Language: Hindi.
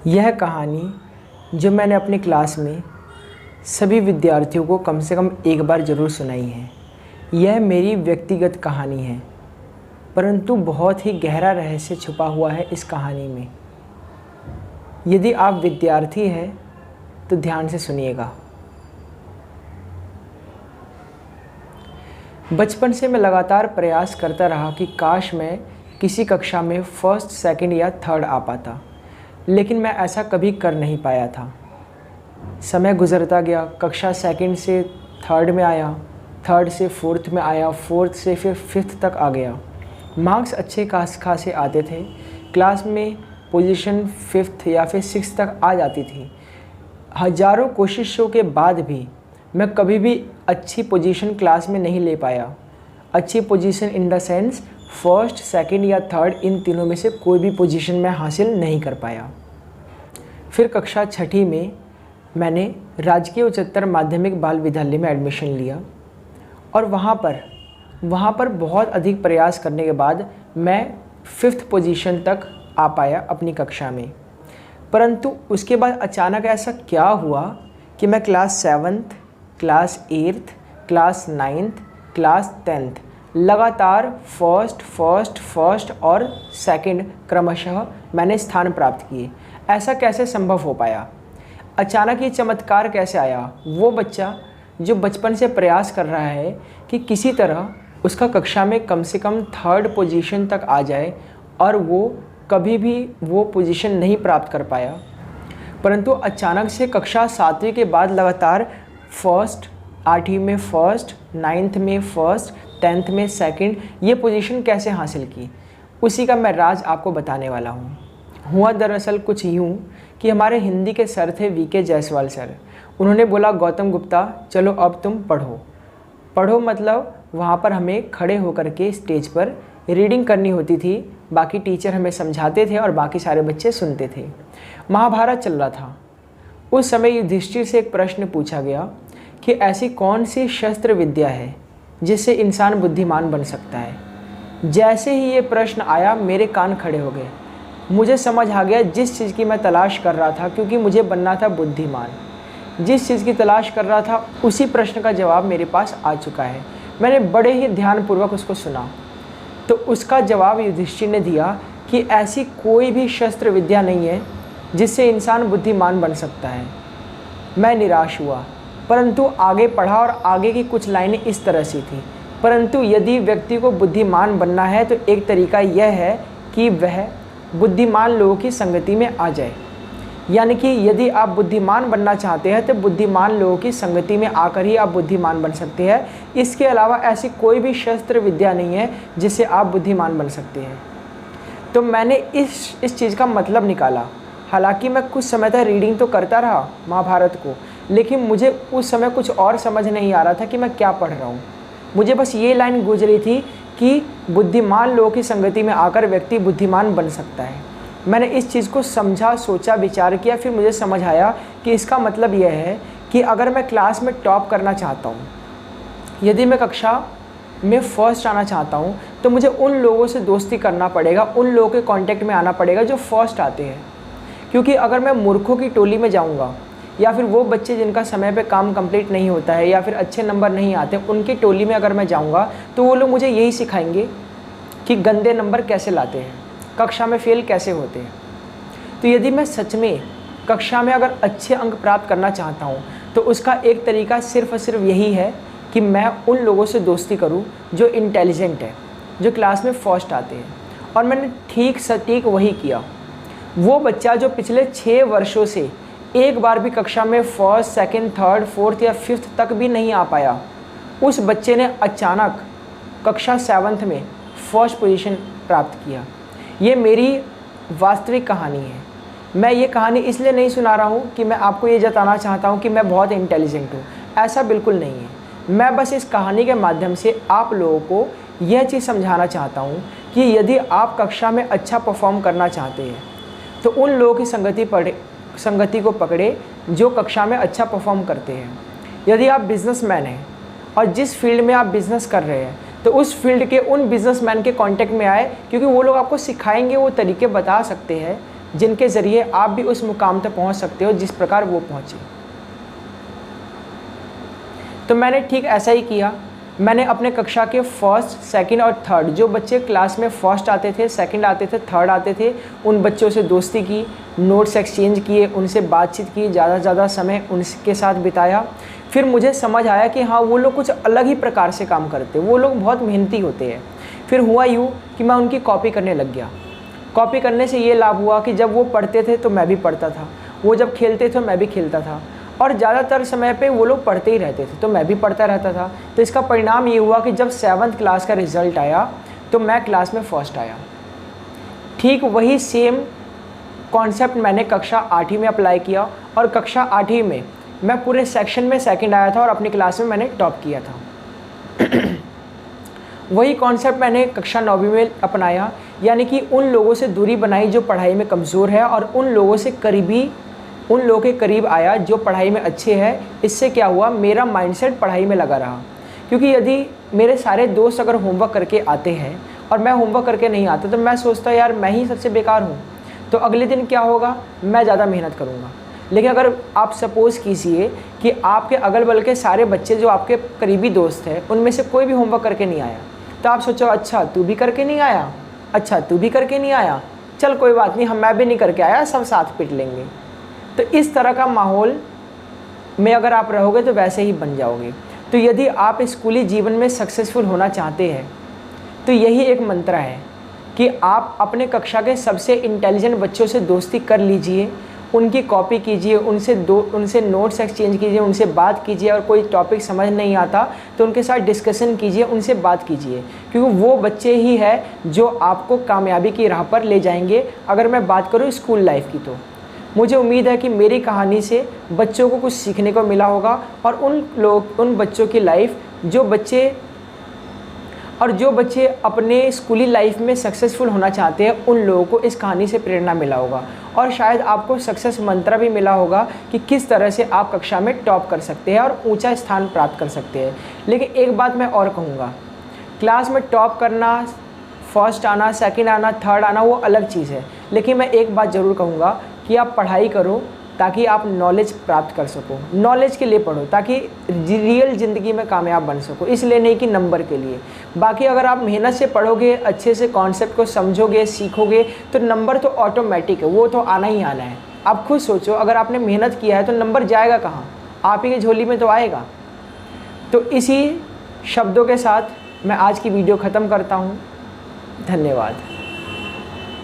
यह कहानी जो मैंने अपनी क्लास में सभी विद्यार्थियों को कम से कम एक बार ज़रूर सुनाई है। यह मेरी व्यक्तिगत कहानी है, परंतु बहुत ही गहरा रहस्य छुपा हुआ है इस कहानी में। यदि आप विद्यार्थी हैं तो ध्यान से सुनिएगा। बचपन से मैं लगातार प्रयास करता रहा कि काश मैं किसी कक्षा में फर्स्ट, सेकंड या थर्ड आ पाता, लेकिन मैं ऐसा कभी कर नहीं पाया था। समय गुजरता गया, कक्षा सेकंड से थर्ड में आया, थर्ड से फोर्थ में आया, फोर्थ से फिर फिफ्थ तक आ गया। मार्क्स अच्छे खासे आते थे, क्लास में पोजीशन फिफ्थ या फिर सिक्स तक आ जाती थी। हज़ारों कोशिशों के बाद भी मैं कभी भी अच्छी पोजीशन क्लास में नहीं ले पाया। अच्छी position in the sense first, second या थर्ड, इन तीनों में से कोई भी पोजीशन मैं हासिल नहीं कर पाया। फिर कक्षा छठी में मैंने राजकीय उच्चतर माध्यमिक बाल विद्यालय में एडमिशन लिया और वहाँ पर बहुत अधिक प्रयास करने के बाद मैं फिफ्थ पोजीशन तक आ पाया अपनी कक्षा में। परंतु उसके बाद अचानक ऐसा क्या हुआ कि मैं class seventh, class eighth, class ninth, class tenth लगातार फर्स्ट और सेकंड क्रमशः मैंने स्थान प्राप्त किए। ऐसा कैसे संभव हो पाया? अचानक ये चमत्कार कैसे आया? वो बच्चा जो बचपन से प्रयास कर रहा है कि किसी तरह उसका कक्षा में कम से कम थर्ड पोजीशन तक आ जाए और वो कभी भी वो पोजीशन नहीं प्राप्त कर पाया, परंतु अचानक से कक्षा सातवीं के बाद लगातार फर्स्ट, आठवीं में फर्स्ट, नाइन्थ में फर्स्ट, टेंथ में सेकंड, ये पोजीशन कैसे हासिल की, उसी का मैं राज आपको बताने वाला हूँ। हुआ दरअसल कुछ यूँ कि हमारे हिंदी के सर थे वीके जायसवाल सर। उन्होंने बोला, गौतम गुप्ता चलो अब तुम पढ़ो मतलब वहाँ पर हमें खड़े होकर के स्टेज पर रीडिंग करनी होती थी। बाकी टीचर हमें समझाते थे और बाकी सारे बच्चे सुनते थे। महाभारत चल रहा था। उस समय युधिष्ठिर से एक प्रश्न पूछा गया कि ऐसी कौन सी शस्त्र विद्या है जिससे इंसान बुद्धिमान बन सकता है। जैसे ही ये प्रश्न आया मेरे कान खड़े हो गए। मुझे समझ आ गया जिस चीज़ की मैं तलाश कर रहा था, क्योंकि मुझे बनना था बुद्धिमान। जिस चीज़ की तलाश कर रहा था उसी प्रश्न का जवाब मेरे पास आ चुका है। मैंने बड़े ही ध्यानपूर्वक उसको सुना तो उसका जवाब युधिष्ठिर ने दिया कि ऐसी कोई भी शस्त्र विद्या नहीं है जिससे इंसान बुद्धिमान बन सकता है। मैं निराश हुआ, परंतु आगे पढ़ा और आगे की कुछ लाइनें इस तरह से थी, परंतु यदि व्यक्ति को बुद्धिमान बनना है तो एक तरीका यह है कि वह बुद्धिमान लोगों की संगति में आ जाए। यानी कि यदि आप बुद्धिमान बनना चाहते हैं तो बुद्धिमान लोगों की संगति में आकर ही आप बुद्धिमान बन सकते हैं। इसके अलावा ऐसी कोई भी शस्त्र विद्या नहीं है जिससे आप बुद्धिमान बन सकते हैं। तो मैंने इस चीज़ का मतलब निकाला। हालांकि मैं कुछ समय तक रीडिंग तो करता रहा महाभारत को, लेकिन मुझे उस समय कुछ और समझ नहीं आ रहा था कि मैं क्या पढ़ रहा हूँ। मुझे बस ये लाइन गूंज रही थी कि बुद्धिमान लोगों की संगति में आकर व्यक्ति बुद्धिमान बन सकता है। मैंने इस चीज़ को समझा, सोचा, विचार किया, फिर मुझे समझ आया कि इसका मतलब यह है कि अगर मैं क्लास में टॉप करना चाहता हूँ, यदि मैं कक्षा में फर्स्ट आना चाहता हूँ, तो मुझे उन लोगों से दोस्ती करना पड़ेगा, उन लोगों के कांटेक्ट में आना पड़ेगा जो फर्स्ट आते हैं। क्योंकि अगर मैं मूर्खों की टोली में जाऊँगा या फिर वो बच्चे जिनका समय पे काम कंप्लीट नहीं होता है या फिर अच्छे नंबर नहीं आते, उनकी टोली में अगर मैं जाऊँगा तो वो लोग मुझे यही सिखाएंगे कि गंदे नंबर कैसे लाते हैं, कक्षा में फेल कैसे होते हैं। तो यदि मैं सच में कक्षा में अगर अच्छे अंक प्राप्त करना चाहता हूँ तो उसका एक तरीका सिर्फ और सिर्फ यही है कि मैं उन लोगों से दोस्ती करूँ जो इंटेलिजेंट है, जो क्लास में फर्स्ट आते हैं। और मैंने ठीक सटीक वही किया। वो बच्चा जो पिछले 6 वर्षों से एक बार भी कक्षा में फर्स्ट, सेकंड, थर्ड, फोर्थ या फिफ्थ तक भी नहीं आ पाया, उस बच्चे ने अचानक कक्षा सेवन्थ में फर्स्ट पोजीशन प्राप्त किया। ये मेरी वास्तविक कहानी है। मैं ये कहानी इसलिए नहीं सुना रहा हूँ कि मैं आपको ये जताना चाहता हूँ कि मैं बहुत इंटेलिजेंट हूँ, ऐसा बिल्कुल नहीं है। मैं बस इस कहानी के माध्यम से आप लोगों को यह चीज़ समझाना चाहता हूँ कि यदि आप कक्षा में अच्छा परफॉर्म करना चाहते हैं तो उन लोगों की संगति को पकड़े जो कक्षा में अच्छा परफॉर्म करते हैं। यदि आप बिजनेसमैन हैं और जिस फील्ड में आप बिज़नेस कर रहे हैं तो उस फील्ड के उन बिजनेसमैन के कांटेक्ट में आए, क्योंकि वो लोग आपको सिखाएंगे, वो तरीके बता सकते हैं जिनके ज़रिए आप भी उस मुकाम तक पहुंच सकते हो जिस प्रकार वो पहुंचे। तो मैंने ठीक ऐसा ही किया। मैंने अपने कक्षा के फर्स्ट, सेकंड और थर्ड, जो बच्चे क्लास में फर्स्ट आते थे, सेकंड आते थे, थर्ड आते थे, उन बच्चों से दोस्ती की, नोट्स एक्सचेंज किए, उनसे बातचीत की, ज़्यादा से ज़्यादा समय उनके साथ बिताया। फिर मुझे समझ आया कि हाँ, वो लोग कुछ अलग ही प्रकार से काम करते हैं, वो लोग बहुत मेहनती होते हैं। फिर हुआ यूँ कि मैं उनकी कॉपी करने लग गया। कॉपी करने से ये लाभ हुआ कि जब वो पढ़ते थे तो मैं भी पढ़ता था, वो जब खेलते थे मैं भी खेलता था, और ज़्यादातर समय पे वो लोग पढ़ते ही रहते थे तो मैं भी पढ़ता रहता था। तो इसका परिणाम ये हुआ कि जब 7th क्लास का रिज़ल्ट आया तो मैं क्लास में फर्स्ट आया। ठीक वही सेम कॉन्सेप्ट मैंने कक्षा 8वीं में अप्लाई किया, और कक्षा 8वीं में मैं पूरे सेक्शन में सेकंड आया था और अपनी क्लास में मैंने टॉप किया था। वही कॉन्सेप्ट मैंने कक्षा 9वीं में अपनाया, यानी कि उन लोगों से दूरी बनाई जो पढ़ाई में कमज़ोर है, और उन लोगों के करीब आया जो पढ़ाई में अच्छे हैं। इससे क्या हुआ, मेरा माइंडसेट पढ़ाई में लगा रहा। क्योंकि यदि मेरे सारे दोस्त अगर होमवर्क करके आते हैं और मैं होमवर्क करके नहीं आता, तो मैं सोचता यार मैं ही सबसे बेकार हूँ, तो अगले दिन क्या होगा, मैं ज़्यादा मेहनत करूँगा। लेकिन अगर आप सपोज़ कीजिए कि आपके अगल बगल के सारे बच्चे जो आपके करीबी दोस्त हैं, उनमें से कोई भी होमवर्क करके नहीं आया, तो आप सोचो अच्छा तू भी करके नहीं आया, अच्छा तू भी करके नहीं आया, चल कोई बात नहीं, मैं भी नहीं करके आया, सब साथ पिट लेंगे। तो इस तरह का माहौल में अगर आप रहोगे तो वैसे ही बन जाओगे। तो यदि आप स्कूली जीवन में सक्सेसफुल होना चाहते हैं तो यही एक मंत्र है कि आप अपने कक्षा के सबसे इंटेलिजेंट बच्चों से दोस्ती कर लीजिए, उनकी कॉपी कीजिए, उनसे नोट्स एक्सचेंज कीजिए, उनसे बात कीजिए, और कोई टॉपिक समझ नहीं आता तो उनके साथ डिस्कशन कीजिए, उनसे बात कीजिए, क्योंकि वो बच्चे ही हैं जो आपको कामयाबी की राह पर ले जाएंगे। अगर मैं बात करूँ स्कूल लाइफ की, तो मुझे उम्मीद है कि मेरी कहानी से बच्चों को कुछ सीखने को मिला होगा, और उन बच्चों की लाइफ जो बच्चे अपने स्कूली लाइफ में सक्सेसफुल होना चाहते हैं, उन लोगों को इस कहानी से प्रेरणा मिला होगा, और शायद आपको सक्सेस मंत्र भी मिला होगा कि किस तरह से आप कक्षा में टॉप कर सकते हैं और ऊंचा स्थान प्राप्त कर सकते हैं। लेकिन एक बात मैं और कहूँगा, क्लास में टॉप करना, फर्स्ट आना, सेकंड आना, थर्ड आना, वो अलग चीज़ है। लेकिन मैं एक बात ज़रूर कहूँगा कि आप पढ़ाई करो ताकि आप नॉलेज प्राप्त कर सको, नॉलेज के लिए पढ़ो ताकि रियल ज़िंदगी में कामयाब बन सको, इसलिए नहीं कि नंबर के लिए। बाकी अगर आप मेहनत से पढ़ोगे, अच्छे से कॉन्सेप्ट को समझोगे, सीखोगे, तो नंबर तो ऑटोमेटिक है, वो तो आना ही आना है। आप खुद सोचो, अगर आपने मेहनत किया है तो नंबर जाएगा कहाँ, आप ही की झोली में तो आएगा। तो इसी शब्दों के साथ मैं आज की वीडियो ख़त्म करता हूँ। धन्यवाद।